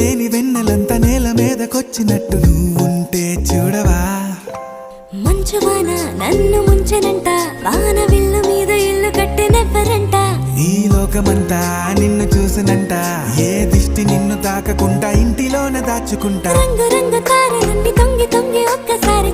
లేని వెన్నెలంతా నేల మీదకొచ్చినట్టు నువ్వుంటే చూడవా. మంచువాన నన్ను ముంచెనంట, వాన విల్లు మీద ఇల్లు కట్టినెవ్వరంట. ఈ లోకమంతా నిన్ను చూసినంట, ఏ దిష్టి నిన్ను తాకకుండా ఇంటిలోన దాచుకుంటా. రంగు రంగు తారలన్నీ తొంగి తొంగి ఒక్కసారి